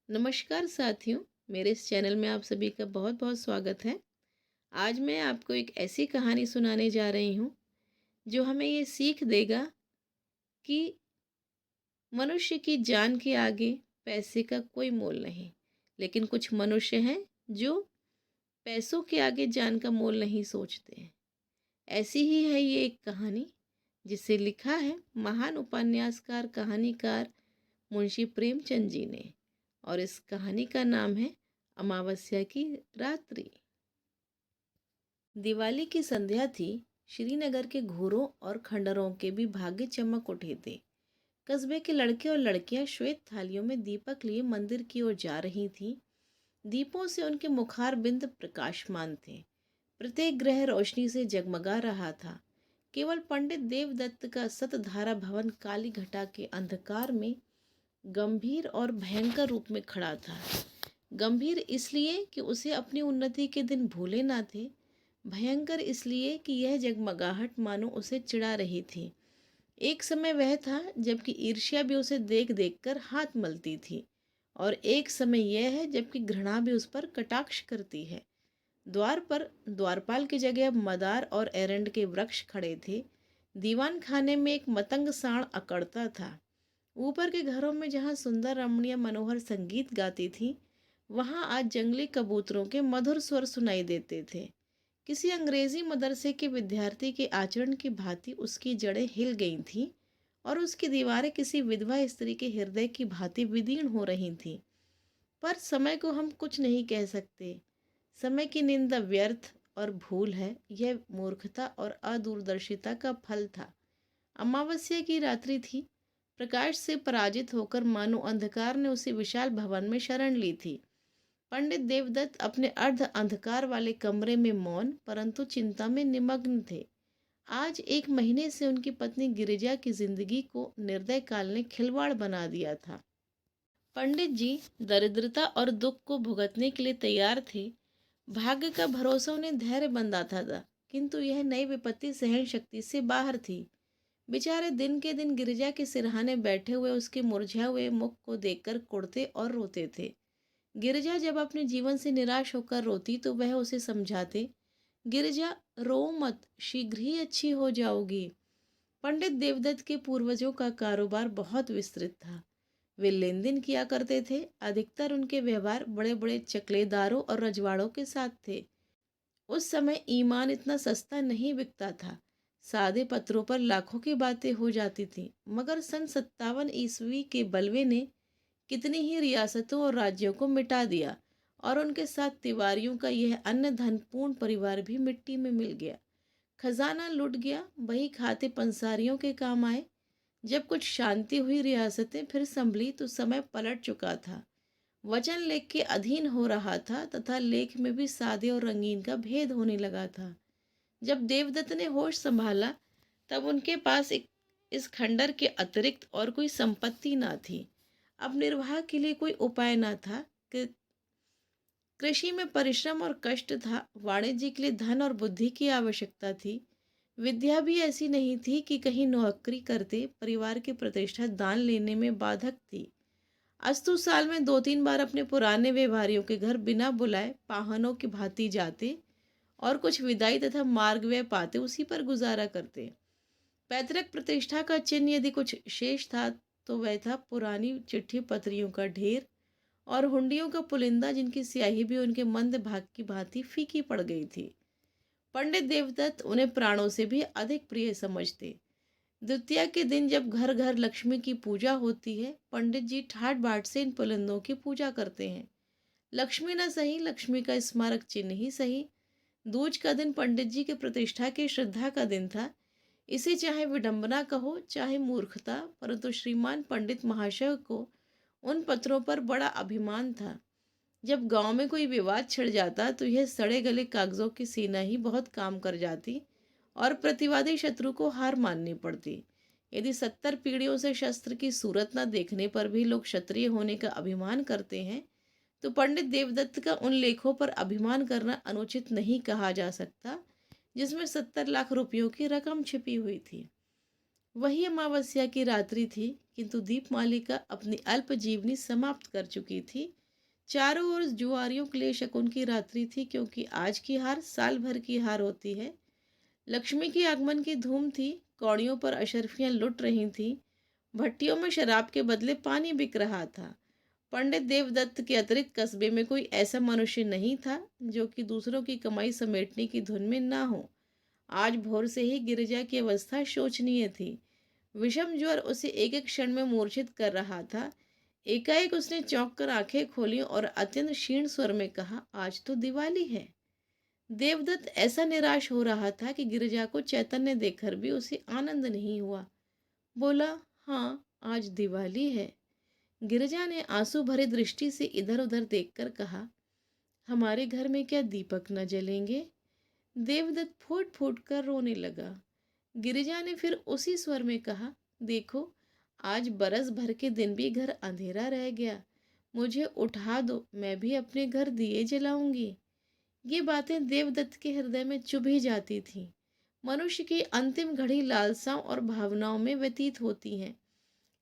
नमस्कार साथियों, मेरे इस चैनल में आप सभी का बहुत बहुत स्वागत है। आज मैं आपको एक ऐसी कहानी सुनाने जा रही हूँ जो हमें ये सीख देगा कि मनुष्य की जान के आगे पैसे का कोई मोल नहीं। लेकिन कुछ मनुष्य हैं जो पैसों के आगे जान का मोल नहीं सोचते हैं। ऐसी ही है ये एक कहानी जिसे लिखा है महान उपन्यासकार कहानीकार मुंशी प्रेमचंद जी ने। और इस कहानी का नाम है अमावस्या की रात्रि। दिवाली की संध्या थी। श्रीनगर के घूरों और खंडरों के भी भाग्य चमक उठे थे। कस्बे के लड़के और लड़कियां श्वेत थालियों में दीपक लिए मंदिर की ओर जा रही थीं। दीपों से उनके मुखार बिंद प्रकाशमान थे। प्रत्येक ग्रह रोशनी से जगमगा रहा था। केवल पंडित देवदत्त का सतधारा भवन काली घटा के अंधकार में गंभीर और भयंकर रूप में खड़ा था। गंभीर इसलिए कि उसे अपनी उन्नति के दिन भूले ना थे। भयंकर इसलिए कि यह जगमगाहट मानो उसे चिढ़ा रही थी। एक समय वह था जबकि ईर्ष्या भी उसे देख देख कर हाथ मलती थी, और एक समय यह है जबकि घृणा भी उस पर कटाक्ष करती है। द्वार पर द्वारपाल की जगह मदार और एरंड के वृक्ष खड़े थे। दीवान खाने में एक मतंग साण अकड़ता था। ऊपर के घरों में जहाँ सुंदर रमणीय मनोहर संगीत गाती थी, वहाँ आज जंगली कबूतरों के मधुर स्वर सुनाई देते थे। किसी अंग्रेजी मदरसे के विद्यार्थी के आचरण की भांति उसकी जड़ें हिल गई थीं और उसकी दीवारें किसी विधवा स्त्री के हृदय की भांति विदीर्ण हो रही थीं। पर समय को हम कुछ नहीं कह सकते। समय की निंदा व्यर्थ और भूल है। यह मूर्खता और अदूरदर्शिता का फल था। अमावस्या की रात्रि थी। प्रकाश से पराजित होकर मानो अंधकार ने उसी विशाल भवन में शरण ली थी। पंडित देवदत्त अपने अर्ध अंधकार वाले कमरे में मौन परंतु चिंता में निमग्न थे। आज एक महीने से उनकी पत्नी गिरिजा की जिंदगी को निर्दय काल ने खिलवाड़ बना दिया था। पंडित जी दरिद्रता और दुख को भुगतने के लिए तैयार थे। भाग्य का भरोसा उन्हें धैर्य बंधाता था, किंतु यह नई विपत्ति सहन शक्ति से बाहर थी। बेचारे दिन के दिन गिरिजा के सिरहाने बैठे हुए उसके मुरझाए हुए मुख को देखकर कुढ़ते और रोते थे। गिरिजा जब अपने जीवन से निराश होकर रोती तो वह उसे समझाते, गिरिजा रो मत, शीघ्र ही अच्छी हो जाओगी। पंडित देवदत्त के पूर्वजों का कारोबार बहुत विस्तृत था। वे लेन देन किया करते थे। अधिकतर उनके व्यवहार बड़े बड़े चकलेदारों और रजवाड़ों के साथ थे। उस समय ईमान इतना सस्ता नहीं बिकता था। सादे पत्रों पर लाखों की बातें हो जाती थी। मगर सन 57 ईस्वी के बलवे ने कितनी ही रियासतों और राज्यों को मिटा दिया, और उनके साथ तिवारियों का यह अन्य धनपूर्ण परिवार भी मिट्टी में मिल गया। खजाना लुट गया। वही खाते पंसारियों के काम आए। जब कुछ शांति हुई, रियासतें फिर संभली तो समय पलट चुका था। वचन लेख के अधीन हो रहा था तथा लेख में भी सादे और रंगीन का भेद होने लगा था। जब देवदत्त ने होश संभाला तब उनके पास इस खंडर के अतिरिक्त और कोई संपत्ति ना थी। अब निर्वाह के लिए कोई उपाय ना था। कि कृषि में परिश्रम और कष्ट था। वाणिज्य के लिए धन और बुद्धि की आवश्यकता थी। विद्या भी ऐसी नहीं थी कि कहीं नौकरी करते परिवार की प्रतिष्ठा दान लेने में बाधक थी। अस्तु साल में 2-3 बार अपने पुराने व्यवहारियों के घर बिना बुलाए पाहनों की भांति जाते और कुछ विदाई तथा मार्ग व्यय पाते उसी पर गुजारा करते। पैतृक प्रतिष्ठा का चिन्ह यदि कुछ शेष था तो वह था पुरानी चिट्ठी पत्रियों का ढेर और हुंडियों का पुलिंदा, जिनकी स्याही भी उनके मंद भाग की भांति फीकी पड़ गई थी। पंडित देवदत्त उन्हें प्राणों से भी अधिक प्रिय समझते। द्वितीया के दिन जब घर घर लक्ष्मी की पूजा होती है, पंडित जी ठाट बाट से इन पुलिंदों की पूजा करते हैं। लक्ष्मी न सही, लक्ष्मी का स्मारक चिन्ह ही सही। दूज का दिन पंडित जी के प्रतिष्ठा की श्रद्धा का दिन था। इसे चाहे विडंबना कहो चाहे मूर्खता, परंतु श्रीमान पंडित महाशय को उन पत्रों पर बड़ा अभिमान था। जब गांव में कोई विवाद छिड़ जाता तो यह सड़े गले कागजों की सेना ही बहुत काम कर जाती और प्रतिवादी शत्रु को हार माननी पड़ती। यदि 70 पीढ़ियों से शस्त्र की सूरत न देखने पर भी लोग क्षत्रिय होने का अभिमान करते हैं, तो पंडित देवदत्त का उन लेखों पर अभिमान करना अनुचित नहीं कहा जा सकता जिसमें 70 लाख रुपयों की रकम छिपी हुई थी। वही अमावस्या की रात्रि थी, किंतु दीपमालिका अपनी अल्प जीवनी समाप्त कर चुकी थी। चारों ओर जुआरियों के लिए शकुन की रात्रि थी, क्योंकि आज की हार साल भर की हार होती है। लक्ष्मी के आगमन की धूम थी। कौड़ियों पर अशर्फियां लुट रही थीं। भट्टियों में शराब के बदले पानी बिक रहा था। पंडित देवदत्त के अतिरिक्त कस्बे में कोई ऐसा मनुष्य नहीं था जो कि दूसरों की कमाई समेटने की धुन में ना हो। आज भोर से ही गिरिजा की अवस्था शोचनीय थी। विषम ज्वर उसे एक एक क्षण में मूर्छित कर रहा था। एकाएक उसने चौंक कर आंखें खोली और अत्यंत क्षीण स्वर में कहा, आज तो दिवाली है। देवदत्त ऐसा निराश हो रहा था कि गिरिजा को चैतन्य देखकर भी उसे आनंद नहीं हुआ। बोला, हाँ, आज दिवाली है। गिरिजा ने आंसू भरी दृष्टि से इधर उधर देखकर कहा, हमारे घर में क्या दीपक न जलेंगे? देवदत्त फूट फूट कर रोने लगा। गिरिजा ने फिर उसी स्वर में कहा, देखो, आज बरस भर के दिन भी घर अंधेरा रह गया। मुझे उठा दो, मैं भी अपने घर दिए जलाऊंगी। ये बातें देवदत्त के हृदय में चुभ ही जाती थीं। मनुष्य की अंतिम घड़ी लालसाओं और भावनाओं में व्यतीत होती हैं।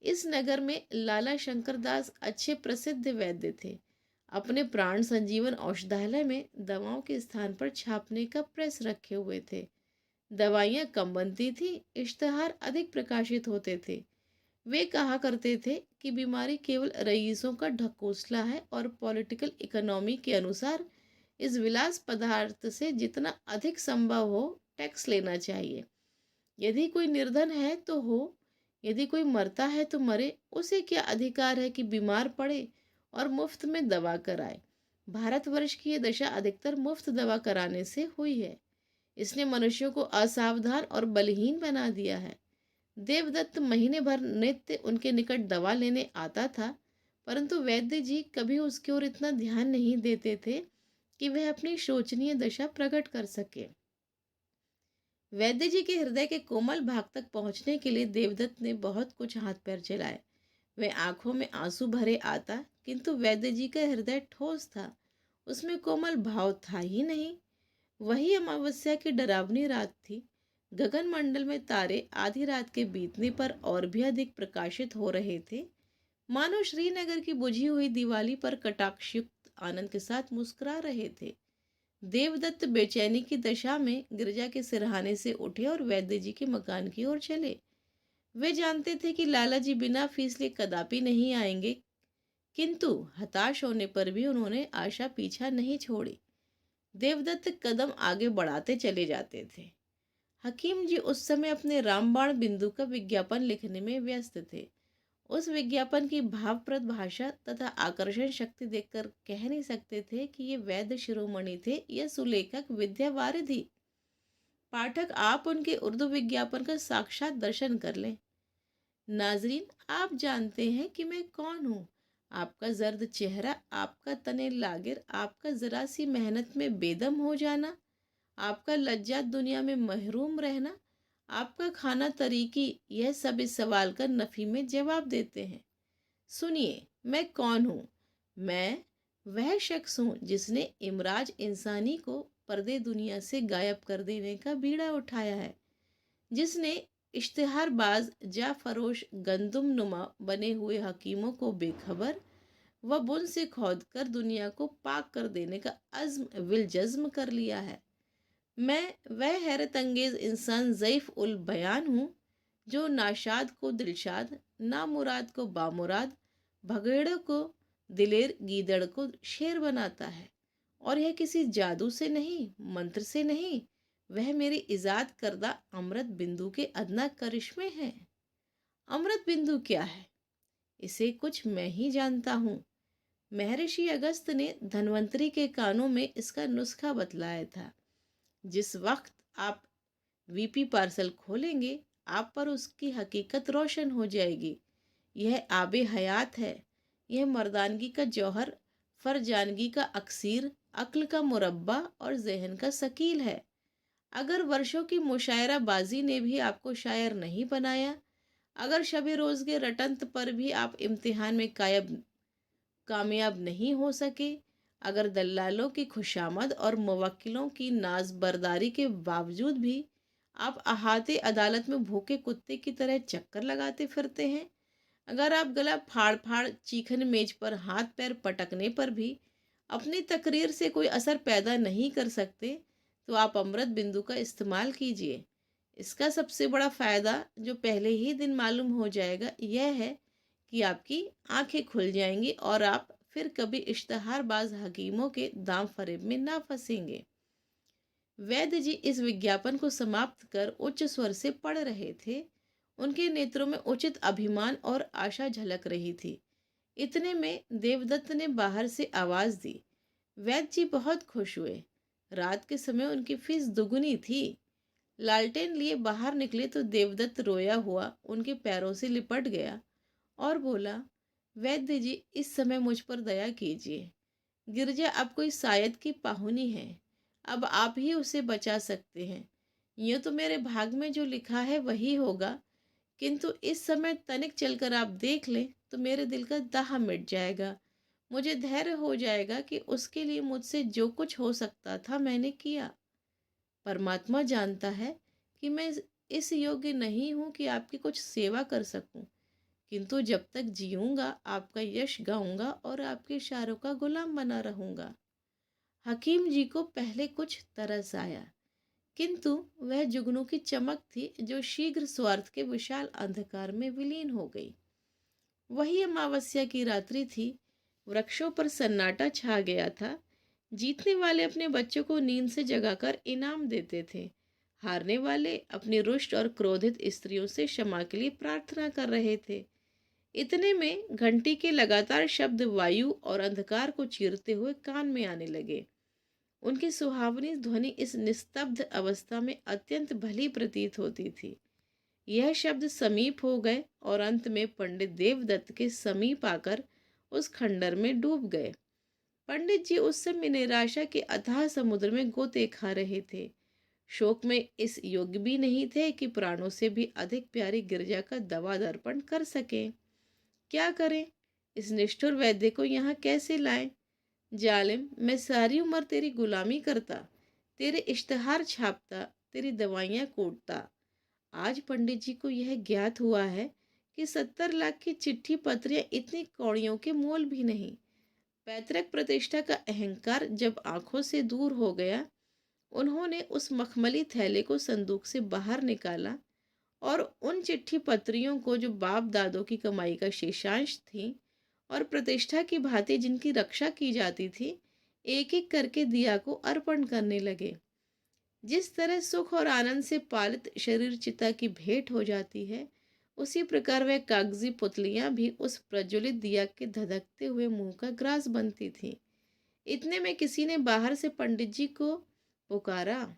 इस नगर में लाला शंकर दास अच्छे प्रसिद्ध वैद्य थे। अपने प्राण संजीवन औषधालय में दवाओं के स्थान पर छापने का प्रेस रखे हुए थे। दवाइयाँ कम बनती थी, इश्तहार अधिक प्रकाशित होते थे। वे कहा करते थे कि बीमारी केवल रईसों का ढकोसला है और पॉलिटिकल इकोनॉमी के अनुसार इस विलास पदार्थ से जितना अधिक संभव हो टैक्स लेना चाहिए। यदि कोई निर्धन है तो हो, यदि कोई मरता है तो मरे, उसे क्या अधिकार है कि बीमार पड़े और मुफ्त में दवा कराए। भारतवर्ष की यह दशा अधिकतर मुफ्त दवा कराने से हुई है। इसने मनुष्यों को असावधान और बलहीन बना दिया है। देवदत्त महीने भर नित्य उनके निकट दवा लेने आता था, परंतु वैद्य जी कभी उसकी ओर इतना ध्यान नहीं देते थे कि वह अपनी शोचनीय दशा प्रकट कर सके। वैद्य जी के हृदय के कोमल भाग तक पहुंचने के लिए देवदत्त ने बहुत कुछ हाथ पैर चलाए। वह आंखों में आंसू भरे आता, किंतु वैद्य जी का हृदय ठोस था। उसमें कोमल भाव था ही नहीं। वही अमावस्या की डरावनी रात थी। गगन मंडल में तारे आधी रात के बीतने पर और भी अधिक प्रकाशित हो रहे थे, मानो श्रीनगर की बुझी हुई दिवाली पर कटाक्षयुक्त आनंद के साथ मुस्कुरा रहे थे। देवदत्त बेचैनी की दशा में गिरजा के सिरहाने से उठे और वैद्य जी के मकान की ओर चले। वे जानते थे कि लाला जी बिना फीस लिए कदापि नहीं आएंगे, किंतु हताश होने पर भी उन्होंने आशा पीछा नहीं छोड़ी। देवदत्त कदम आगे बढ़ाते चले जाते थे। हकीम जी उस समय अपने रामबाण बिंदु का विज्ञापन लिखने में व्यस्त थे। उस विज्ञापन की भावप्रद भाषा तथा आकर्षण शक्ति देखकर कह नहीं सकते थे कि ये वैद्य शिरोमणि थे या सुलेखक विद्यावारिधि। पाठक आप उनके उर्दू विज्ञापन का साक्षात दर्शन कर लें। नाजरीन, आप जानते हैं कि मैं कौन हूँ। आपका जर्द चेहरा, आपका तने लागिर, आपका जरा सी मेहनत में बेदम हो जाना, आपका लज्जात दुनिया में महरूम रहना, आपका खाना तरीकी, यह सब इस सवाल का नफी में जवाब देते हैं। सुनिए, मैं कौन हूँ। मैं वह शख्स हूँ जिसने इमराज इंसानी को पर्दे दुनिया से गायब कर देने का बीड़ा उठाया है, जिसने इश्तिहारबाज जा फरोश गंदुम नुमा बने हुए हकीमों को बेखबर व बुन से खोद कर दुनिया को पाक कर देने का अज़्म विल जज़्म कर लिया है। मैं वह हैरत अंगेज इंसान ज़ईफ़ उल बयान हूँ जो नाशाद को दिलशाद, नामुराद को बामुराद, भगेड़ों को दिलेर, गीदड़ को शेर बनाता है। और यह किसी जादू से नहीं, मंत्र से नहीं, वह मेरी इजाद करदा अमृत बिंदु के अदना करिश्मे हैं। अमृत बिंदु क्या है, इसे कुछ मैं ही जानता हूँ। महर्षि अगस्त ने धन्वंतरी के कानों में इसका नुस्खा बतलाया था। जिस वक्त आप वीपी पार्सल खोलेंगे, आप पर उसकी हकीकत रोशन हो जाएगी। यह आबे हयात है। यह मर्दानगी का जौहर, फरजानगी का अक्सीर, अक्ल का मुरब्बा और जहन का शकील है। अगर वर्षों की मुशायरा बाजी ने भी आपको शायर नहीं बनाया, अगर शबे रोज़ के रटंत पर भी आप इम्तिहान में कामयाब नहीं हो सके, अगर दल्लालों की खुशामद और मुवक्किलों की नाज बरदारी के बावजूद भी आप अहाते अदालत में भूखे कुत्ते की तरह चक्कर लगाते फिरते हैं। अगर आप गला फाड़ फाड़ चीखने मेज पर हाथ पैर पटकने पर भी अपनी तकरीर से कोई असर पैदा नहीं कर सकते, तो आप अमृत बिंदु का इस्तेमाल कीजिए। इसका सबसे बड़ा फ़ायदा जो पहले ही दिन मालूम हो जाएगा यह है कि आपकी आंखें खुल जाएंगी और आप फिर कभी इश्तहारबाज हकीमों के दाम फरेब में ना फंसेंगे। वैद्य जी इस विज्ञापन को समाप्त कर उच्च स्वर से पढ़ रहे थे। उनके नेत्रों में उचित अभिमान और आशा झलक रही थी। इतने में देवदत्त ने बाहर से आवाज दी। वैद्य जी बहुत खुश हुए। रात के समय उनकी फीस दुगनी थी। लालटेन लिए बाहर निकले तो देवदत्त रोया हुआ उनके पैरों से लिपट गया और बोला, वैद्य जी इस समय मुझ पर दया कीजिए। गिरजा अब कोई शायद की पाहुनी है। अब आप ही उसे बचा सकते हैं। यूँ तो मेरे भाग में जो लिखा है वही होगा, किंतु इस समय तनिक चलकर आप देख लें तो मेरे दिल का दाह मिट जाएगा। मुझे धैर्य हो जाएगा कि उसके लिए मुझसे जो कुछ हो सकता था मैंने किया। परमात्मा जानता है कि मैं इस योग्य नहीं हूँ कि आपकी कुछ सेवा कर सकूं, किंतु जब तक जीऊँगा आपका यश गाऊँगा और आपके इशारों का गुलाम बना रहूँगा। हकीम जी को पहले कुछ तरस आया, किंतु वह जुगनू की चमक थी जो शीघ्र स्वार्थ के विशाल अंधकार में विलीन हो गई। वही अमावस्या की रात्रि थी। वृक्षों पर सन्नाटा छा गया था। जीतने वाले अपने बच्चों को नींद से जगाकर इनाम देते थे। हारने वाले अपनी रुष्ट और क्रोधित स्त्रियों से क्षमा के लिए प्रार्थना कर रहे थे। इतने में घंटी के लगातार शब्द वायु और अंधकार को चीरते हुए कान में आने लगे। उनकी सुहावनी ध्वनि इस निस्तब्ध अवस्था में अत्यंत भली प्रतीत होती थी। यह शब्द समीप हो गए और अंत में पंडित देवदत्त के समीप आकर उस खंडर में डूब गए। पंडित जी उस समय निराशा के अथाह समुद्र में गोते खा रहे थे। शोक में इस योग्य भी नहीं थे कि प्राणों से भी अधिक प्यारी गिरजा का दवा दर्पण कर सकें। क्या करें? इस निष्ठुर वैद्य को यहाँ कैसे लाएं? जालिम, मैं सारी उम्र तेरी गुलामी करता, तेरे इश्तहार छापता, तेरी दवाइयाँ कूटता। आज पंडित जी को यह ज्ञात हुआ है कि 70 लाख की चिट्ठी पत्रियां इतनी कौड़ियों के मोल भी नहीं। पैतृक प्रतिष्ठा का अहंकार जब आंखों से दूर हो गया, उन्होंने उस मखमली थैले को संदूक से बाहर निकाला और उन चिट्ठी पत्रियों को जो बाप दादों की कमाई का शेषांश थी और प्रतिष्ठा की भांति जिनकी रक्षा की जाती थी, एक एक करके दिया को अर्पण करने लगे। जिस तरह सुख और आनंद से पालित शरीर चिता की भेंट हो जाती है, उसी प्रकार वह कागजी पुतलियां भी उस प्रज्वलित दिया के धधकते हुए मुंह का ग्रास बनती थी। इतने में किसी ने बाहर से पंडित जी को पुकारा।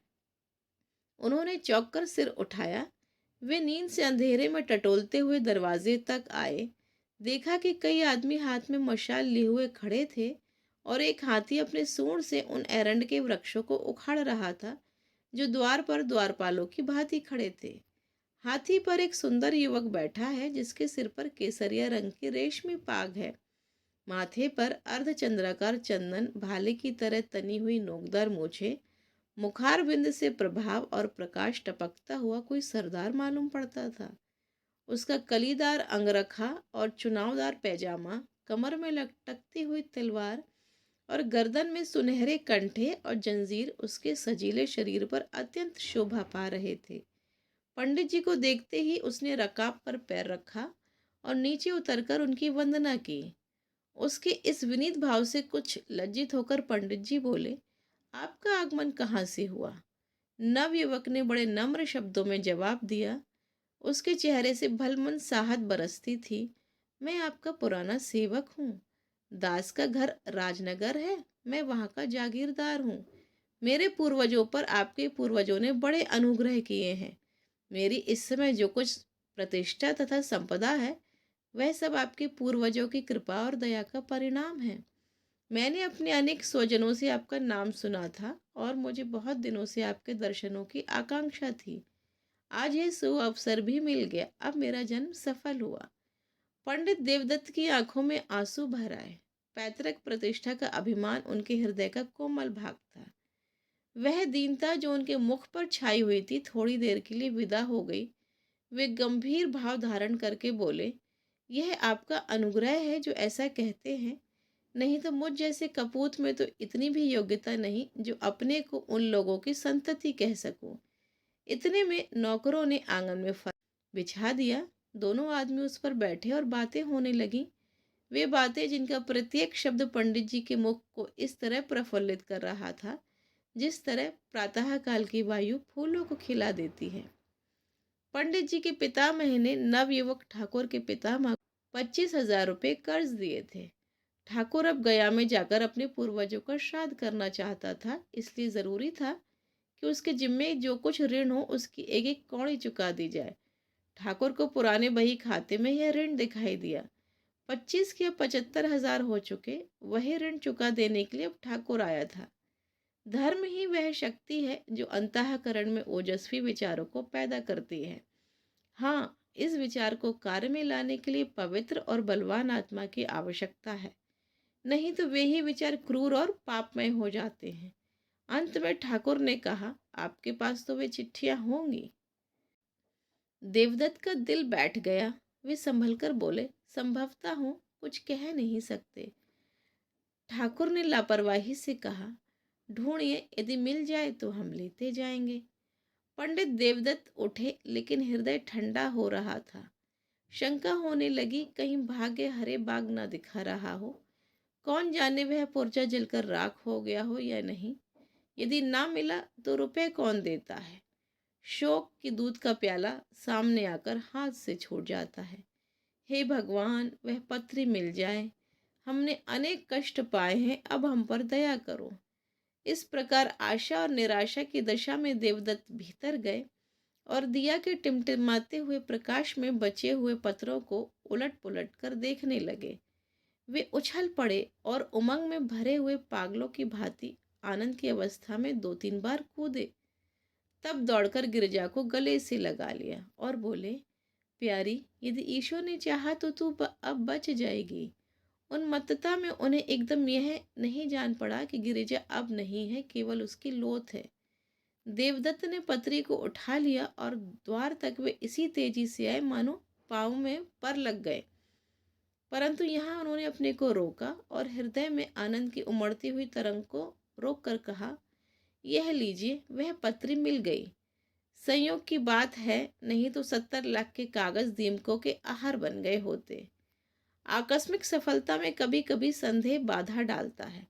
उन्होंने चौंक कर सिर उठाया। वे नींद से अंधेरे में टटोलते हुए दरवाजे तक आए। देखा कि कई आदमी हाथ में मशाल लिए हुए खड़े थे और एक हाथी अपने सूंड से उन एरंड के वृक्षों को उखाड़ रहा था जो द्वार पर द्वारपालों की भांति खड़े थे। हाथी पर एक सुंदर युवक बैठा है जिसके सिर पर केसरिया रंग की रेशमी पाग है। माथे पर अर्धचंद्राकार चंदन भाले की तरह तनी हुई नोकदार मूछें, मुखार बिंद से प्रभाव और प्रकाश टपकता हुआ कोई सरदार मालूम पड़ता था। उसका कलीदार अंगरखा और चुनावदार पैजामा, कमर में लटकती हुई तलवार और गर्दन में सुनहरे कंठे और जंजीर उसके सजीले शरीर पर अत्यंत शोभा पा रहे थे। पंडित जी को देखते ही उसने रकाब पर पैर रखा और नीचे उतरकर उनकी वंदना की। उसके इस विनीत भाव से कुछ लज्जित होकर पंडित जी बोले, आपका आगमन कहाँ से हुआ? नवयुवक ने बड़े नम्र शब्दों में जवाब दिया। उसके चेहरे से भलमन साहत बरसती थी। मैं आपका पुराना सेवक हूँ। दास का घर राजनगर है, मैं वहाँ का जागीरदार हूँ। मेरे पूर्वजों पर आपके पूर्वजों ने बड़े अनुग्रह किए हैं। मेरी इस समय जो कुछ प्रतिष्ठा तथा संपदा है, वह सब आपके पूर्वजों की कृपा और दया का परिणाम है। मैंने अपने अनेक स्वजनों से आपका नाम सुना था और मुझे बहुत दिनों से आपके दर्शनों की आकांक्षा थी। आज यह सुअवसर भी मिल गया। अब मेरा जन्म सफल हुआ। पंडित देवदत्त की आंखों में आंसू भर आए। पैतृक प्रतिष्ठा का अभिमान उनके हृदय का कोमल भाग था। वह दीनता जो उनके मुख पर छाई हुई थी थोड़ी देर के लिए विदा हो गई। वे गंभीर भाव धारण करके बोले, यह आपका अनुग्रह है जो ऐसा कहते हैं, नहीं तो मुझ जैसे कपूत में तो इतनी भी योग्यता नहीं जो अपने को उन लोगों की संतति कह सकूं। इतने में नौकरों ने आंगन में फर्श बिछा दिया। दोनों आदमी उस पर बैठे और बातें होने लगी। वे बातें जिनका प्रत्येक शब्द पंडित जी के मुख को इस तरह प्रफुल्लित कर रहा था जिस तरह प्रातःकाल की वायु फूलों को खिला देती है। पंडित जी के पितामह ने नवयुवक ठाकुर के पितामह को 25,000 रुपये कर्ज दिए थे। ठाकुर अब गया में जाकर अपने पूर्वजों का श्राद्ध करना चाहता था, इसलिए जरूरी था कि उसके जिम्मे जो कुछ ऋण हो उसकी एक एक कौड़ी चुका दी जाए। ठाकुर को पुराने बही खाते में यह ऋण दिखाई दिया। 25 के 75,000 हो चुके। वही ऋण चुका देने के लिए अब ठाकुर आया था। धर्म ही वह शक्ति है जो अंतःकरण में ओजस्वी विचारों को पैदा करती है। हाँ, इस विचार को कार्य में लाने के लिए पवित्र और बलवान आत्मा की आवश्यकता है, नहीं तो वे ही विचार क्रूर और पापमय हो जाते हैं। अंत में ठाकुर ने कहा, आपके पास तो वे चिट्ठियां होंगी। देवदत्त का दिल बैठ गया। वे संभल कर बोले, संभवतः हो, कुछ कह नहीं सकते। ठाकुर ने लापरवाही से कहा, ढूंढिए, यदि मिल जाए तो हम लेते जाएंगे। पंडित देवदत्त उठे, लेकिन हृदय ठंडा हो रहा था। शंका होने लगी, कहीं भाग्य हरे बाग ना दिखा रहा हो। कौन जाने वह पुर्जा जलकर राख हो गया हो या नहीं। यदि ना मिला तो रुपए कौन देता है। शोक की दूध का प्याला सामने आकर हाथ से छूट जाता है। हे भगवान, वह पत्री मिल जाए। हमने अनेक कष्ट पाए हैं, अब हम पर दया करो। इस प्रकार आशा और निराशा की दशा में देवदत्त भीतर गए और दिया के टिमटिमाते हुए प्रकाश में बचे हुए पत्रों को उलट पुलट कर देखने लगे। वे उछल पड़े और उमंग में भरे हुए पागलों की भांति आनंद की अवस्था में 2-3 बार कूदे। तब दौड़कर गिरजा को गले से लगा लिया और बोले, प्यारी, यदि ईश्वर ने चाहा तो तू अब बच जाएगी। उन्मत्तता में उन्हें एकदम यह नहीं जान पड़ा कि गिरिजा अब नहीं है, केवल उसकी लोथ है। देवदत्त ने पत्री को उठा लिया और द्वार तक वे इसी तेजी से आए मानो पाँव में पर लग गए। परंतु यहाँ उन्होंने अपने को रोका और हृदय में आनंद की उमड़ती हुई तरंग को रोक कर कहा, यह लीजिए, वह पत्री मिल गई। संयोग की बात है, नहीं तो 70 लाख के कागज दीमकों के आहार बन गए होते। आकस्मिक सफलता में कभी कभी संदेह बाधा डालता है।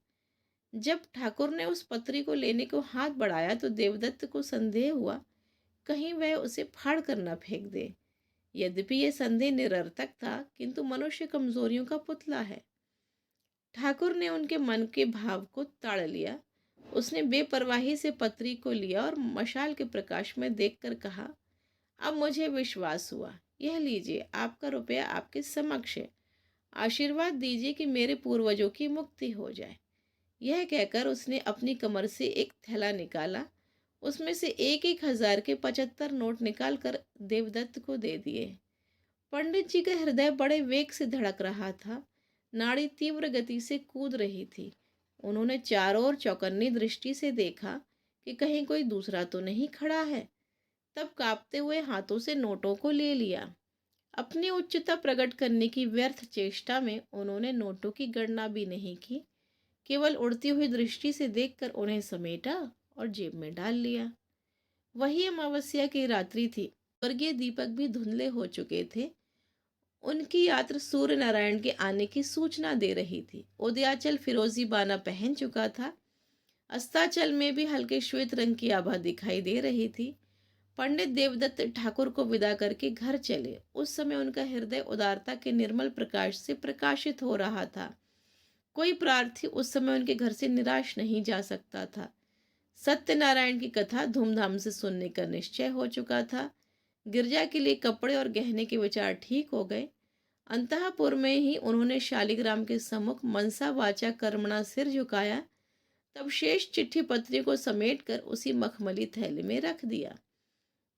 जब ठाकुर ने उस पत्री को लेने को हाथ बढ़ाया तो देवदत्त को संदेह हुआ, कहीं वह उसे फाड़ कर न फेंक दे। यद्यपि यह संदेह निरर्थक था, किंतु मनुष्य कमजोरियों का पुतला है। ठाकुर ने उनके मन के भाव को ताड़ लिया। उसने बेपरवाही से पत्री को लिया और मशाल के प्रकाश में देखकर कहा, अब मुझे विश्वास हुआ। यह लीजिए, आपका रुपया आपके समक्ष है। आशीर्वाद दीजिए कि मेरे पूर्वजों की मुक्ति हो जाए। यह कहकर उसने अपनी कमर से एक थैला निकाला। उसमें से 1-1 हज़ार के 75 नोट निकाल कर देवदत्त को दे दिए। पंडित जी का हृदय बड़े वेग से धड़क रहा था। नाड़ी तीव्र गति से कूद रही थी। उन्होंने चारों ओर चौकन्नी दृष्टि से देखा कि कहीं कोई दूसरा तो नहीं खड़ा है। तब कांपते हुए हाथों से नोटों को ले लिया। अपनी उच्चता प्रकट करने की व्यर्थ चेष्टा में उन्होंने नोटों की गणना भी नहीं की, केवल उड़ती हुई दृष्टि से देखकर उन्हें समेटा और जेब में डाल लिया। वही अमावस्या की रात्रि थी। स्वर्गीय दीपक भी धुंधले हो चुके थे। उनकी यात्रा सूर्य नारायण के आने की सूचना दे रही थी। उदयाचल फिरोजी बाना पहन चुका था। अस्ताचल में भी हल्के श्वेत रंग की आभा दिखाई दे रही थी। पंडित देवदत्त ठाकुर को विदा करके घर चले। उस समय उनका हृदय उदारता के निर्मल प्रकाश से प्रकाशित हो रहा था। कोई प्रार्थी उस समय उनके घर से निराश नहीं जा सकता था। सत्यनारायण की कथा धूमधाम से सुनने का निश्चय हो चुका था। गिरजा के लिए कपड़े और गहने के विचार ठीक हो गए। अंतःपुर में ही उन्होंने शालिग्राम के सम्मुख मनसा वाचा कर्मणा सिर झुकाया। तब शेष चिट्ठी पत्री को समेटकर उसी मखमली थैले में रख दिया।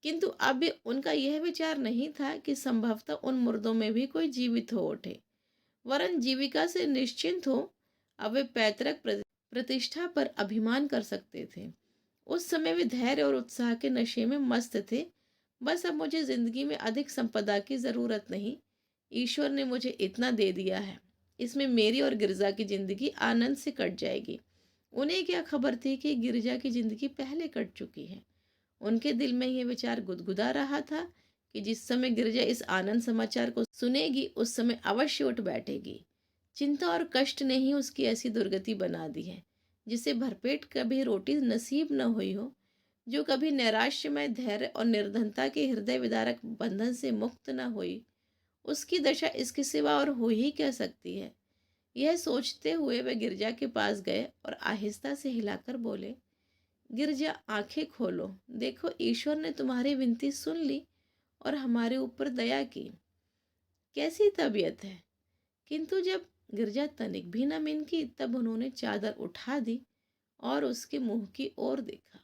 किंतु अब भी उनका यह विचार नहीं था कि संभवतः उन मुर्दों में भी कोई जीवित हो उठे, वरन जीविका से निश्चिंत हो। अब वे पैतृक प्रतिष्ठा पर अभिमान कर सकते थे। उस समय वे धैर्य और उत्साह के नशे में मस्त थे। बस अब मुझे जिंदगी में अधिक संपदा की जरूरत नहीं। ईश्वर ने मुझे इतना दे दिया है, इसमें मेरी और गिरजा की जिंदगी आनंद से कट जाएगी। उन्हें क्या खबर थी कि गिरजा की जिंदगी पहले कट चुकी है। उनके दिल में यह विचार गुदगुदा रहा था कि जिस समय गिरजा इस आनंद समाचार को सुनेगी उस समय अवश्य उठ बैठेगी। चिंता और कष्ट ने ही उसकी ऐसी दुर्गति बना दी है। जिसे भरपेट कभी रोटी नसीब न हुई हो, जो कभी नैराश्यमय धैर्य और निर्धनता के हृदय विदारक बंधन से मुक्त न हुई, उसकी दशा इसके सिवा और हो ही क्या सकती है। यह सोचते हुए वे गिरजा के पास गए और आहिस्ता से हिलाकर बोले, गिरजा आंखें खोलो, देखो ईश्वर ने तुम्हारी विनती सुन ली और हमारे ऊपर दया की। कैसी तबीयत है? किंतु जब गिरजा तनिक भी न मिनकी तब उन्होंने चादर उठा दी और उसके मुंह की ओर देखा।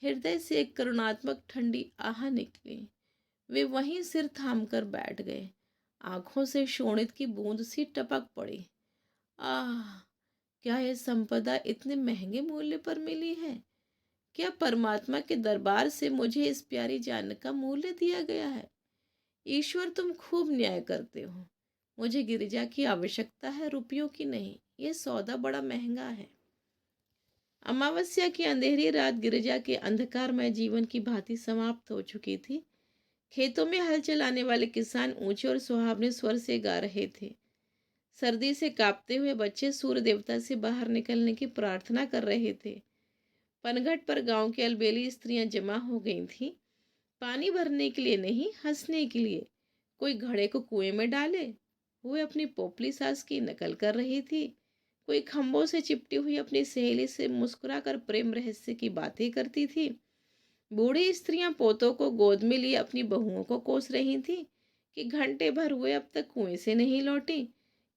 हृदय से एक करुणात्मक ठंडी आह निकली। वे वहीं सिर थाम कर बैठ गए। आंखों से शोणित की बूंद सी टपक पड़ी। आह, क्या यह संपदा इतने महंगे मूल्य पर मिली है? क्या परमात्मा के दरबार से मुझे इस प्यारी जान का मूल्य दिया गया है? ईश्वर तुम खूब न्याय करते हो। मुझे गिरिजा की आवश्यकता है, रुपयों की नहीं। यह सौदा बड़ा महंगा है। अमावस्या की अंधेरी रात गिरिजा के अंधकारमय जीवन की भांति समाप्त हो चुकी थी। खेतों में हल चलाने वाले किसान ऊंचे और सुहावने स्वर से गा रहे थे। सर्दी से कांपते हुए बच्चे सूर्य देवता से बाहर निकलने की प्रार्थना कर रहे थे। पनघट पर गांव की अलबेली स्त्रियां जमा हो गई थीं, पानी भरने के लिए नहीं, हंसने के लिए। कोई घड़े को कुएं में डाले हुए अपनी पोपली सास की नकल कर रही थी, कोई खंभों से चिपटी हुई अपनी सहेली से मुस्कुराकर प्रेम रहस्य की बातें करती थी। बूढ़ी स्त्रियां पोतों को गोद में लिए अपनी बहुओं को कोस रही थीं कि घंटे भर हुए अब तक कुएं से नहीं लौटी।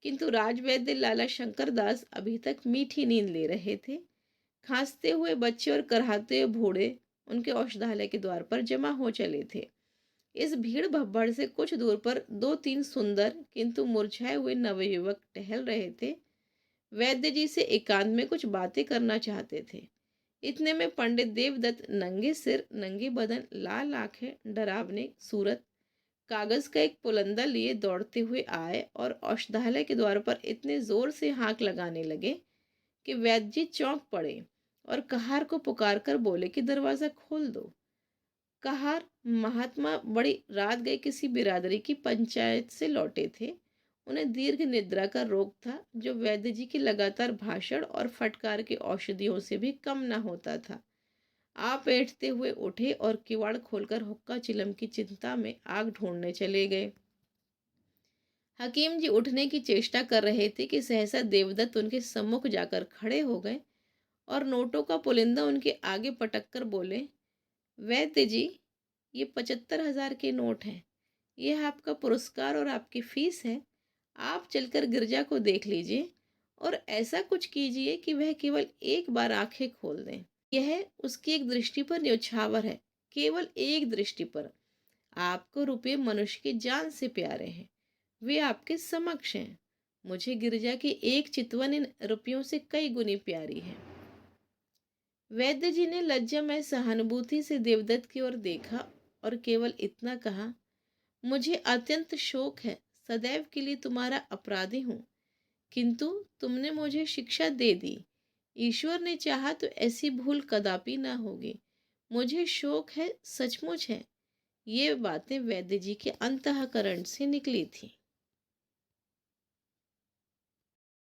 किंतु राजवैद्य लाला शंकर दास अभी तक मीठी नींद ले रहे थे। खांसते हुए बच्चे और कराहते हुए बूढ़े उनके औषधालय के द्वार पर जमा हो चले थे। इस भीड़ भब्बड़ से कुछ दूर पर दो तीन सुंदर किंतु मुरझाए हुए नवयुवक टहल रहे थे। वैद्य जी से एकांत में कुछ बातें करना चाहते थे। इतने में पंडित देवदत्त नंगे सिर, नंगे बदन, लाल आंखें, डरावने सूरत, कागज का एक पुलंदा लिए दौड़ते हुए आए और औषधालय के द्वार पर इतने जोर से हाँक लगाने लगे कि वैद्य जी चौंक पड़े और कहार को पुकार कर बोले कि दरवाजा खोल दो। कहार महात्मा बड़ी रात गए किसी बिरादरी की पंचायत से लौटे थे। उन्हें दीर्घ निद्रा का रोग था, जो वैद्य जी की लगातार भाषण और फटकार के औषधियों से भी कम न होता था। आप बैठते हुए उठे और किवाड़ खोलकर हुक्का चिलम की चिंता में आग ढूंढने चले गए। हकीम जी उठने की चेष्टा कर रहे थे कि सहसा देवदत्त उनके सम्मुख जाकर खड़े हो गए और नोटों का पुलिंदा उनके आगे पटक कर बोले, वैद्य जी, ये 75,000 के नोट हैं। यह आपका पुरस्कार और आपकी फीस है। आप चलकर गिरजा को देख लीजिए और ऐसा कुछ कीजिए कि वह केवल एक बार आंखें खोल दें। यह उसकी एक दृष्टि पर न्यौछावर है, केवल एक दृष्टि पर। आपको रुपये मनुष्य की जान से प्यारे हैं, वे आपके समक्ष हैं। मुझे गिरजा की एक चितवन इन रुपयों से कई गुनी प्यारी है। वैद्य जी ने लज्जामय सहानुभूति से देवदत्त की ओर देखा और केवल इतना कहा, मुझे अत्यंत शोक है, सदैव के लिए तुम्हारा अपराधी हूँ, किंतु तुमने मुझे शिक्षा दे दी। ईश्वर ने चाहा तो ऐसी भूल कदापि ना होगी। मुझे शोक है, सचमुच है। ये बातें वैद्य जी के अंतःकरण से निकली थी।